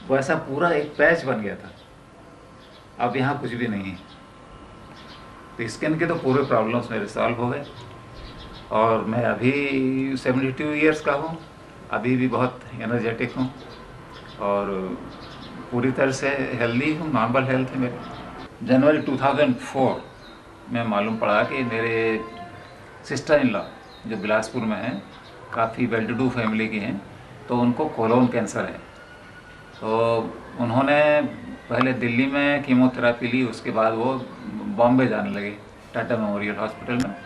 वैसा पूरा एक पैच बन गया था। अब यहाँ कुछ भी नहीं है। तो स्किन के तो पूरे प्रॉब्लम्स मेरे सॉल्व हो गए। और मैं अभी 72 ईयर्स का हूँ, अभी भी बहुत एनर्जेटिक हूँ और पूरी तरह से हेल्दी हूँ, नॉर्मल हेल्थ है मेरी। जनवरी 2004 में मालूम पड़ा कि मेरे सिस्टर इन लॉ जो बिलासपुर में हैं, काफ़ी वेल टू डू फैमिली की हैं, तो उनको कोलोन कैंसर है। तो उन्होंने पहले दिल्ली में कीमोथेरापी ली, उसके बाद वो बॉम्बे जाने लगे टाटा मेमोरियल हॉस्पिटल में।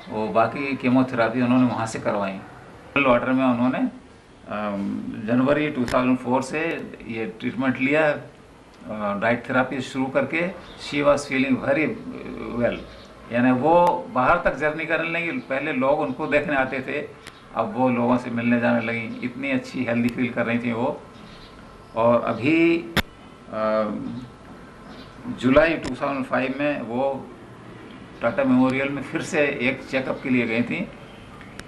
वो बाकी कीमोथेरापी उन्होंने वहाँ से करवाई। वाटर में उन्होंने जनवरी 2004 से ये ट्रीटमेंट लिया, डाइट थेरापी शुरू करके। She was feeling very well, यानी वो बाहर तक जर्नी करने लगी। पहले लोग उनको देखने आते थे, अब वो लोगों से मिलने जाने लगी। इतनी अच्छी हेल्दी फील कर रही थी वो। और अभी जुलाई 2005 में वो टाटा मेमोरियल में फिर से एक चेकअप के लिए गई थी।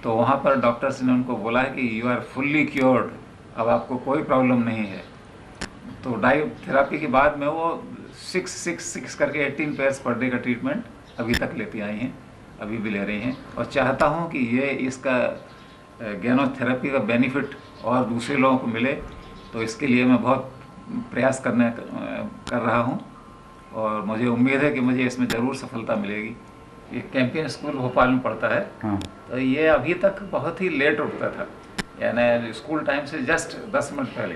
तो वहाँ पर डॉक्टर्स ने उनको बोला है कि यू आर फुल्ली क्योर्ड, अब आपको कोई प्रॉब्लम नहीं है। तो डाइट थेरापी के बाद में वो 6 करके 18 पेयर्स पर डे का ट्रीटमेंट अभी तक लेती आई हैं, अभी भी ले रही हैं। और चाहता हूँ कि ये इसका गैनोथेरेपी का बेनिफिट और दूसरे लोगों को मिले, तो इसके लिए मैं बहुत प्रयास कर रहा हूँ और मुझे उम्मीद है कि मुझे इसमें ज़रूर सफलता मिलेगी। ये कैंपियन स्कूल भोपाल में पढ़ता है। हाँ। तो ये अभी तक बहुत ही लेट उठता था, यानी स्कूल टाइम से जस्ट 10 मिनट पहले।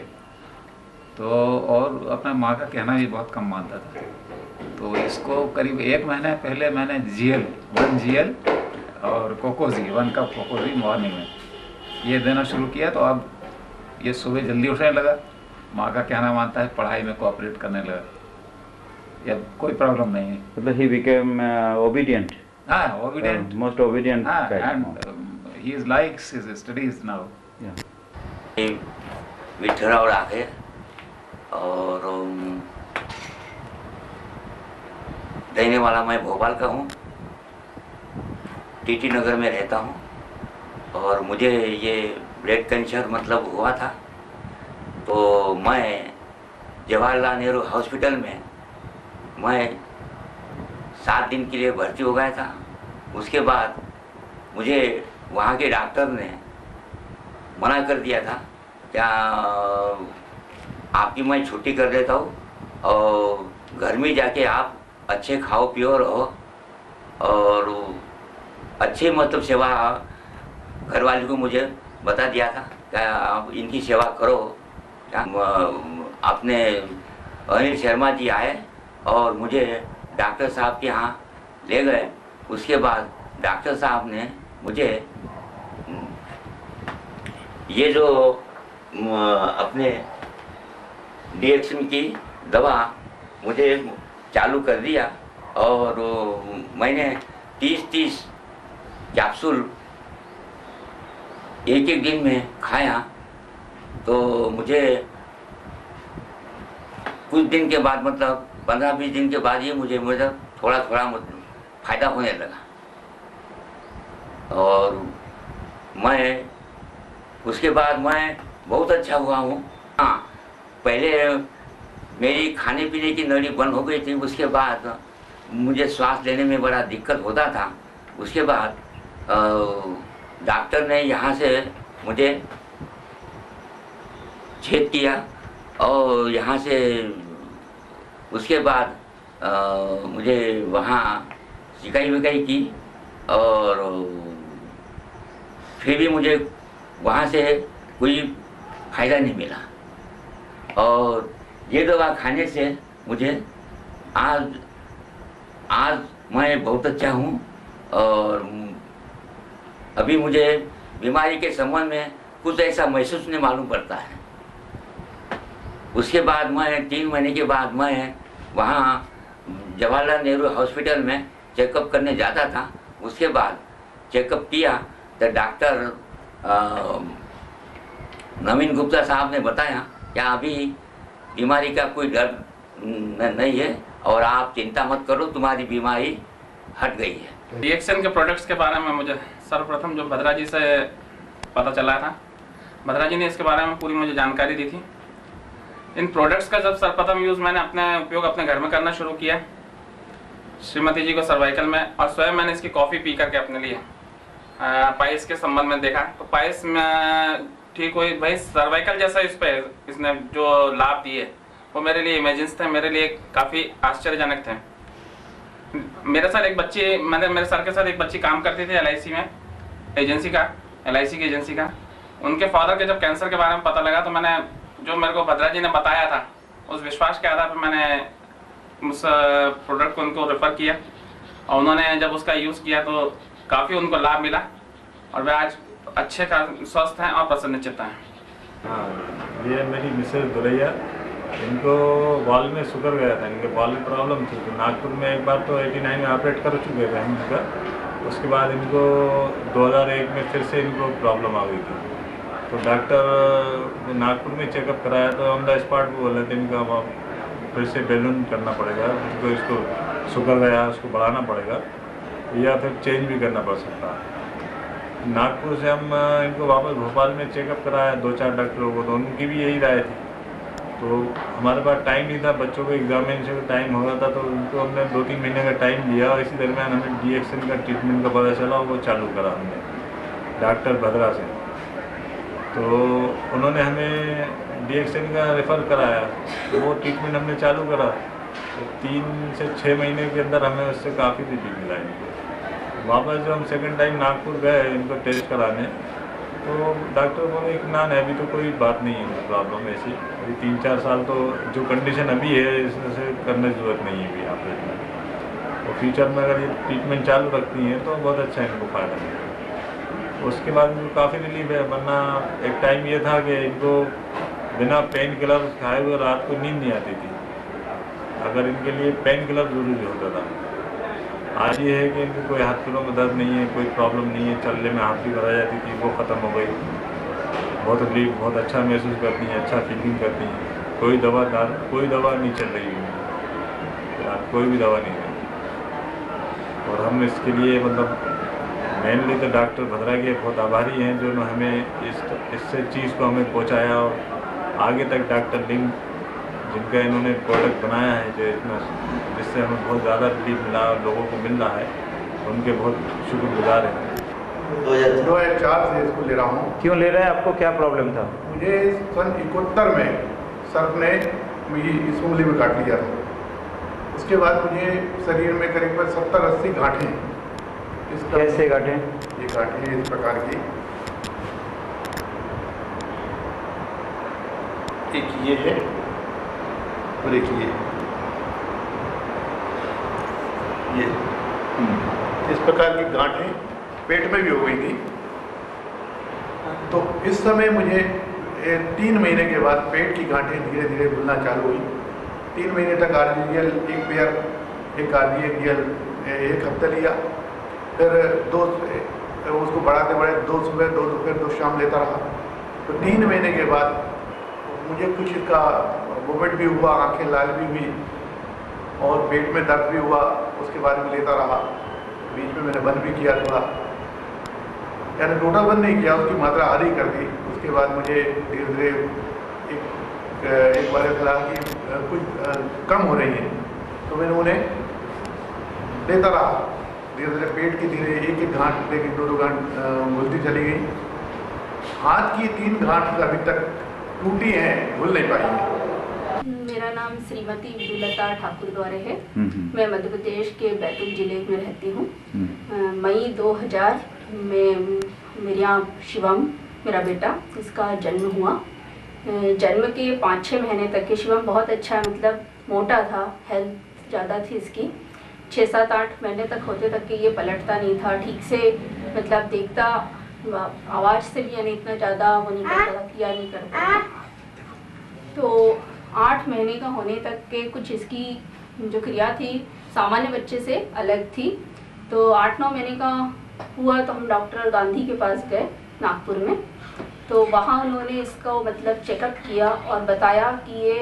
तो और अपना माँ का कहना भी बहुत कम मानता था। तो इसको करीब 1 महीने पहले मैंने GL 1 GL और कोकोजी 1 कप कोकोजी मॉर्निंग में ये देना शुरू किया। तो अब ये सुबह जल्दी उठने लगा, माँ का कहना मानता है, पढ़ाई में कोऑपरेट करने लगा, या कोई प्रॉब्लम नहीं है। मतलब he became obedient. हाँ, obedient. Most obedient. हाँ, cat. and he likes his studies now. Yeah. Vitthalrao राखे और रहने वाला मैं भोपाल का हूँ, टीटी नगर में रहता हूँ। और मुझे ये ब्लड कैंसर मतलब हुआ था, तो मैं जवाहरलाल नेहरू हॉस्पिटल में मैं 7 दिन के लिए भर्ती हो गया था। उसके बाद मुझे वहाँ के डॉक्टर ने मना कर दिया था, क्या आपकी मैं छुट्टी कर देता हूँ और घर में जाके आप अच्छे खाओ पियो रहो और अच्छे मतलब सेवा घर वाले को मुझे बता दिया था, क्या आप इनकी सेवा करो। अपने अनिल शर्मा जी आए और मुझे डॉक्टर साहब के यहाँ ले गए। उसके बाद डॉक्टर साहब ने मुझे ये जो अपने डिएक्शन की दवा मुझे चालू कर दिया और मैंने 30 कैप्सूल एक दिन में खाया। तो मुझे कुछ दिन के बाद मतलब 15-20 दिन के बाद ही मुझे थोड़ा फायदा होने लगा और मैं उसके बाद मैं बहुत अच्छा हुआ हूँ। हाँ, पहले मेरी खाने पीने की नली बंद हो गई थी, उसके बाद मुझे सांस लेने में बड़ा दिक्कत होता था। उसके बाद डॉक्टर ने यहाँ से मुझे छेद किया और यहाँ से उसके बाद मुझे वहाँ सिकाई विकाई की और फिर भी मुझे वहाँ से कोई फ़ायदा नहीं मिला। और ये दवा खाने से मुझे आज मैं बहुत अच्छा हूँ और अभी मुझे बीमारी के संबंध में कुछ ऐसा महसूस नहीं मालूम पड़ता है। उसके बाद मैं 3 महीने के बाद मैं वहाँ जवाहरलाल नेहरू हॉस्पिटल में चेकअप करने जाता था। उसके बाद चेकअप किया तो डॉक्टर नवीन गुप्ता साहब ने बताया कि अभी बीमारी का कोई डर नहीं है और आप चिंता मत करो, तुम्हारी बीमारी हट गई है। डिएक्शन के प्रोडक्ट्स के बारे में मुझे सर्वप्रथम जो भद्रा जी से पता चला था, भद्रा जी ने इसके बारे में पूरी मुझे जानकारी दी थी। इन प्रोडक्ट्स का जब सर्वप्रथम यूज़ मैंने उपयोग अपने घर में करना शुरू किया, श्रीमती जी को सर्वाइकल में, और स्वयं मैंने इसकी कॉफ़ी पी करके अपने लिए पाइल्स के संबंध में देखा तो पाइल्स में ठीक हुई। भाई सर्वाइकल जैसा इस पर इसने जो लाभ दिए वो मेरे लिए इमेजिन्स थे, मेरे लिए काफ़ी आश्चर्यजनक थे। मेरे साथ एक बच्ची मेरे सर के साथ एक बच्ची काम करती थी LIC में, LIC की एजेंसी का। उनके फादर के जब कैंसर के बारे में पता लगा तो मैंने जो मेरे को भद्रा जी ने बताया था उस विश्वास के आधार पर मैंने उस प्रोडक्ट को उनको रेफ़र किया और उन्होंने जब उसका यूज़ किया तो काफ़ी उनको लाभ मिला और वे आज अच्छे का स्वस्थ हैं और प्रसन्नचित्त हैं। हाँ, ये मेरी मिसेज दुरैया, इनको बाल में शुगर गया था, इनके बाल में प्रॉब्लम थी। तो नागपुर में एक बार तो 89 में ऑपरेट कर चुके थे हम इनका। उसके बाद इनको 2001 में फिर से इनको प्रॉब्लम आ गई थी। तो डॉक्टर नागपुर में चेकअप कराया तो ऑन द स्पॉट बोले थे इनका फिर से बैलून करना पड़ेगा, इसको शुगर गया उसको बढ़ाना पड़ेगा या फिर चेंज भी करना पड़ सकता है। नागपुर से हम इनको वापस भोपाल में चेकअप कराया 2-4 डॉक्टरों को, तो उनकी भी यही राय थी। तो हमारे पास टाइम नहीं था, बच्चों को एग्जामिनेशन का टाइम हो रहा था, तो उनको हमने 2-3 महीने का टाइम लिया और इसी दरमियान हमें डिएक्शन का ट्रीटमेंट का पता चला, वो चालू करा हमने डॉक्टर भद्रा से। तो उन्होंने हमें डिएक्शन का रेफ़र कराया, वो ट्रीटमेंट हमने चालू करा। तो 3 से 6 महीने के अंदर हमें उससे काफ़ी रिलीफ मिला इनको। वापस जब हम सेकंड टाइम नागपुर गए इनको टेस्ट कराने, तो डॉक्टर बोले कि ना अभी तो कोई बात नहीं है प्रॉब्लम ऐसी, अभी 3-4 साल तो जो कंडीशन अभी है इससे करने की जरूरत नहीं है अभी ऑपरेशन। तो फ्यूचर में अगर ये ट्रीटमेंट चालू रखती हैं तो बहुत अच्छा इनको फायदा है। उसके बाद इनको काफ़ी रिलीफ है, वरना एक टाइम ये था कि इनको बिना पेन किलर खाए हुए रात को नींद नहीं आती थी, अगर इनके लिए पेन किलर जरूरी होता था। आज ये है कि इनको कोई हाथ पैरों में दर्द नहीं है, कोई प्रॉब्लम नहीं है, चलने में हाथ भी भरा जाती थी वो ख़त्म हो गई, बहुत रिलीफ, बहुत अच्छा महसूस करती हैं, अच्छा फीलिंग करती हैं। कोई दवा नहीं चल रही है फिलहाल, कोई भी दवा नहीं है। और हम इसके लिए मतलब मेनली तो डॉक्टर भद्रा के बहुत आभारी हैं जो हमें इससे चीज़ को हमें पहुंचाया, और आगे तक डॉक्टर लिंग जिनका इन्होंने प्रोडक्ट बनाया है जो इतना जिससे हमें बहुत ज़्यादा रिलीफ मिला और लोगों को मिल रहा है, उनके बहुत शुक्रगुजार हैं। 2004 से इसको ले रहा हूँ। क्यों ले रहे हैं, आपको क्या प्रॉब्लम था? मुझे सन 71 में सर्प ने मेरी इस उंगली में काट लिया था। उसके बाद मुझे शरीर में करीब 70-80 गांठें। कैसे गांठें? ये गांठें इस प्रकार की, एक ये है और एक ये इस प्रकार की गांठें पेट में भी हो गई थी। तो इस समय मुझे 3 महीने के बाद पेट की गांठें धीरे धीरे खुलना चालू हुई। 3 महीने तक आरजीएल एक पेयर, एक आरजीएल 1 हफ्ता लिया, फिर 2 उसको बढ़ाते बढ़ाते 2 सुबह 2 दोपहर 2 शाम लेता रहा। तो 3 महीने के बाद मुझे कुछ इसका वोमिट भी हुआ, आंखें लाल भी हुई और पेट में दर्द भी हुआ। उसके बाद में लेता रहा, बीच में मैंने बंद भी किया थोड़ा, यानी टोटल बंद नहीं किया, उसकी मात्रा आधी कर दी। उसके बाद मुझे धीरे धीरे एक बार लगा कि कुछ कम हो रही है, तो मैंने उन्हें लेता रहा। धीरे धीरे पेट की धीरे एक गांठ लेकिन 2 गांठ घुलती चली गई। हाथ की 3 गांठ अभी तक टूटी हैं, भूल नहीं पाई है। मेरा नाम श्रीमती विदुलता ठाकुर द्वारे है। मैं मध्य प्रदेश के बैतूल जिले में रहती हूँ। मई 2000 में मेरे यहाँ शिवम मेरा बेटा, इसका जन्म हुआ। जन्म के 5-6 महीने तक के शिवम बहुत अच्छा, मतलब मोटा था, हेल्थ ज़्यादा थी इसकी। 6-7-8 महीने तक होते तक कि ये पलटता नहीं था ठीक से, मतलब देखता, आवाज़ से भी यानी इतना ज़्यादा वो नहीं करता था, क्लियर नहीं करता। तो 8 महीने का होने तक के कुछ इसकी जो क्रिया थी सामान्य बच्चे से अलग थी। तो 8-9 महीने का हुआ तो हम डॉक्टर गांधी के पास गए नागपुर में। तो वहाँ उन्होंने इसका मतलब चेकअप किया और बताया कि ये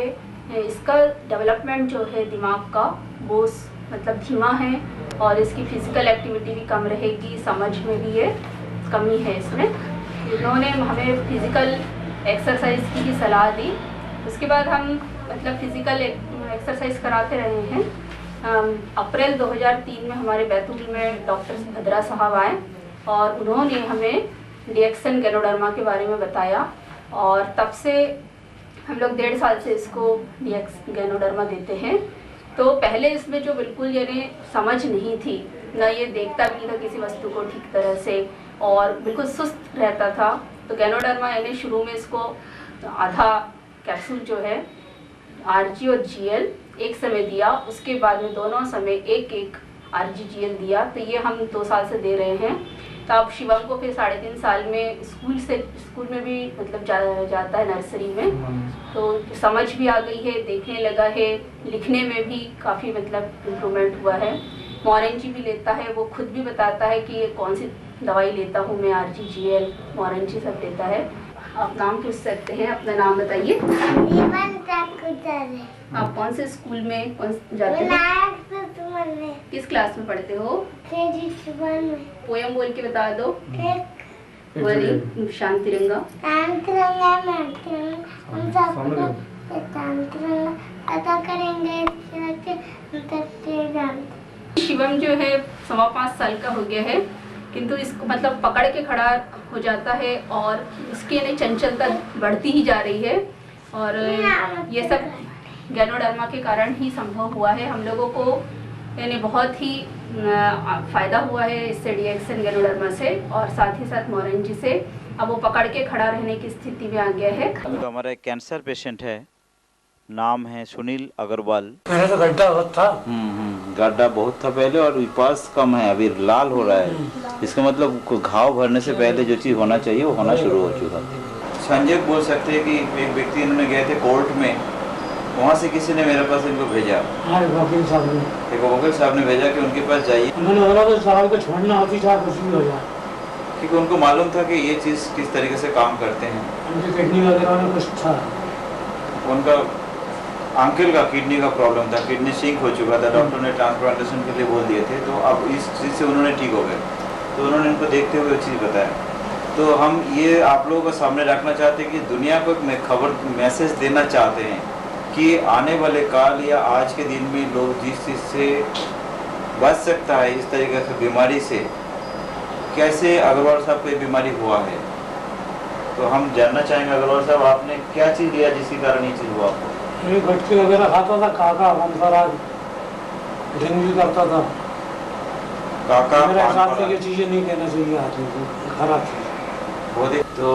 इसका डेवलपमेंट जो है दिमाग का वो मतलब धीमा है और इसकी फिजिकल एक्टिविटी भी कम रहेगी, समझ में भी ये कमी है इसमें। उन्होंने हमें फिजिकल एक्सरसाइज की भी सलाह दी। उसके बाद हम मतलब फिजिकल एक्सरसाइज कराते रहे हैं। अप्रैल 2003 में हमारे बैतूल में डॉक्टर भद्रा साहब आए और उन्होंने हमें डीएक्सन गैनोडर्मा के बारे में बताया और तब से हम लोग 1.5 साल से इसको डीएक्सन गैनोडर्मा देते हैं। तो पहले इसमें जो बिल्कुल यानी समझ नहीं थी, ना ये देखता भी था किसी वस्तु को ठीक तरह से और बिल्कुल सुस्त रहता था। तो गैनोडर्मा यानी शुरू में इसको आधा कैप्सूल जो है आरजी और जीएल एक समय दिया, उसके बाद में दोनों समय एक आरजी-जीएल दिया। तो ये हम 2 साल से दे रहे हैं। तो अब शिवम को फिर 3.5 साल में स्कूल में भी मतलब जाता है नर्सरी में, तो समझ भी आ गई है, देखने लगा है, लिखने में भी काफ़ी मतलब इम्प्रूवमेंट हुआ है। मोरेंजी भी लेता है, वो खुद भी बताता है कि ये कौन सी दवाई लेता हूँ मैं, आरजी-जीएल मोरेंजी सब लेता है। आप नाम पूछ सकते हैं, अपना नाम बताइए। आप कौन से स्कूल में जाते हो? किस क्लास में पढ़ते हो? पोयम बोल के बता दो। शांत तिरंगा शिवम जो है 5.25 साल का हो गया है, किंतु इसको मतलब पकड़ के खड़ा हो जाता है और उसकी यानी चंचलता बढ़ती ही जा रही है। और ये सब गैनोडर्मा के कारण ही संभव हुआ है। हम लोगों को यानी बहुत ही फ़ायदा हुआ है इससे, डीएक्सन गैनोडर्मा से और साथ ही साथ मोरेंजी से। अब वो पकड़ के खड़ा रहने की स्थिति में आ गया है। तो हमारा एक कैंसर पेशेंट है, नाम है सुनील अग्रवाल। पहले तो गड्ढा बहुत था। गड्ढा बहुत था पहले और विपास कम है, अभी लाल हो रहा है। इसका मतलब घाव भरने से पहले जो चीज़ होना चाहिए वो होना शुरू हो चुका था। संजय बोल सकते हैं कि एक व्यक्ति इन्होंने गए थे कोर्ट में, वहाँ से किसी ने मेरे पास इनको भेजा। वकील साहब ने, एक वकील साहब ने भेजा कि उनके पास जाइए। उन्होंने बोला तो साहब को छोड़ना होती था, कुछ भी हो जाए, क्योंकि उनको मालूम था कि ये चीज़ किस तरीके से काम करते हैं। उनकी किडनी वगैरह में कुछ था, उनका अंकल का किडनी का प्रॉब्लम था, किडनी सिंक हो चुका था, डॉक्टर ने ट्रांसप्लांटेशन के लिए बोल दिए थे। तो अब इस चीज़ से उन्होंने ठीक हो गए, तो उन्होंने इनको देखते हुए चीज़ बताया। तो हम ये आप लोगों को सामने रखना चाहते हैं कि दुनिया को एक खबर मैसेज देना चाहते हैं कि आने वाले काल या आज के दिन में लोग जिस चीज़ से बच सकता है इस तरीके से बीमारी से, कैसे अग्रवाल साहब को ये बीमारी हुआ है। तो हम जानना चाहेंगे अग्रवाल साहब, आपने क्या चीज़ लिया जिसके कारण ये चीज़ हुआ आपको? ये गटके वगैरह खाता था, काका वंशराज ड्रिंक भी करता था। काका मेरे हिसाब से ये चीज़ें नहीं कहना चाहिए आदमी को, खराब चीज़। तो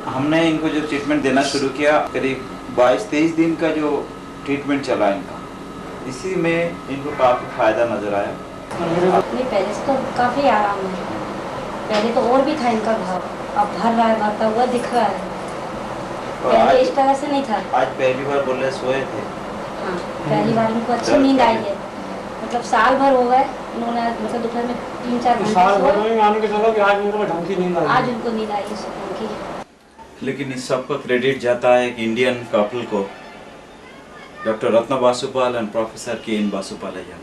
हमने इनको जो ट्रीटमेंट देना शुरू किया, करीब 22-23 दिन का जो ट्रीटमेंट चला इनका, इसी में इनको काफ़ी फायदा नजर आया। नहीं, पहले से तो काफ़ी आराम है। पहले तो और भी था इनका घाव, अब भर रहा है, भरता हुआ दिख रहा है। पहले इस तरह से नहीं था। आज पहली बार बोल रहे सोए थे। हाँ, पहली बार इनको अच्छी नींद आई है। मतलब साल भर हो गए इन्होंने, मतलब दोपहर में 3-4 घंटे साल भर में मान के चलो कि आज उनको ढंग की नींद आई। आज उनको नींद आई है सुकून की। लेकिन इस सब का क्रेडिट जाता है एक इंडियन कपल को, डॉक्टर रत्ना बासुपाल एंड प्रोफेसर के एन बासुपालैया।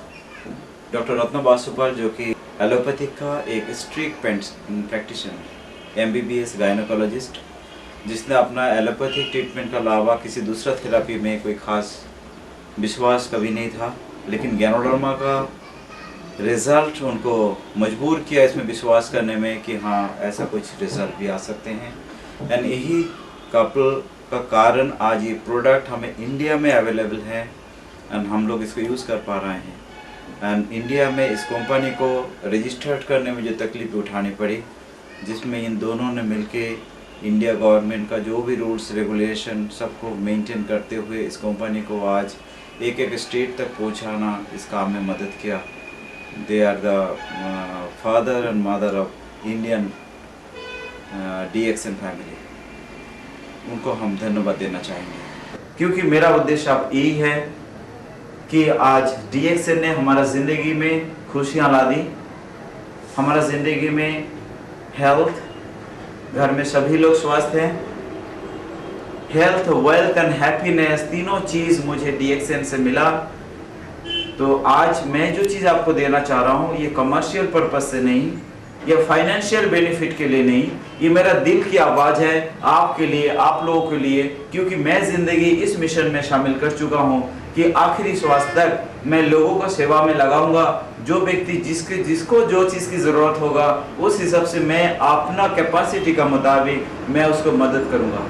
डॉक्टर रत्ना बासुपाल जो कि एलोपैथिक का एक स्ट्रिक्ट प्रैक्टिशनर, MBBS गायनोकोलॉजिस्ट, जिसने अपना एलोपैथिक ट्रीटमेंट के अलावा किसी दूसरा थेरेपी में कोई खास विश्वास कभी नहीं था, लेकिन गैनोडर्मा का रिज़ल्ट उनको मजबूर किया इसमें विश्वास करने में कि हाँ ऐसा कुछ रिज़ल्ट भी आ सकते हैं। एंड यही कपल का कारण आज ये प्रोडक्ट हमें इंडिया में अवेलेबल है एंड हम लोग इसको यूज़ कर पा रहे हैं। एंड इंडिया में इस कंपनी को रजिस्टर्ड करने में जो तकलीफ उठानी पड़ी, जिसमें इन दोनों ने मिलके इंडिया गवर्नमेंट का जो भी रूल्स रेगुलेशन सबको मेंटेन करते हुए इस कंपनी को आज एक स्टेट तक पहुंचाना, इस काम में मदद किया। They are the father and mother of Indian DXN family. उनको हम धन्यवाद देना चाहेंगे, क्योंकि मेरा उद्देश्य अब यही है कि आज DXN ने हमारा ज़िंदगी में खुशियाँ ला दी, हमारा ज़िंदगी में हेल्थ, घर में सभी लोग स्वस्थ हैं, हेल्थ, वेल्थ एंड हैप्पीनेस, तीनों चीज़ मुझे DXN से मिला। तो आज मैं जो चीज़ आपको देना चाह रहा हूँ ये कमर्शियल पर्पज से नहीं या फाइनेंशियल बेनिफिट के लिए नहीं, ये मेरा दिल की आवाज़ है आपके लिए, आप लोगों के लिए, क्योंकि मैं ज़िंदगी इस मिशन में शामिल कर चुका हूँ कि आखिरी श्वास तक मैं लोगों को सेवा में लगाऊंगा। जो व्यक्ति जिसको जो चीज़ की ज़रूरत होगा उस हिसाब से मैं अपना कैपेसिटी का मुताबिक मैं उसको मदद करूँगा।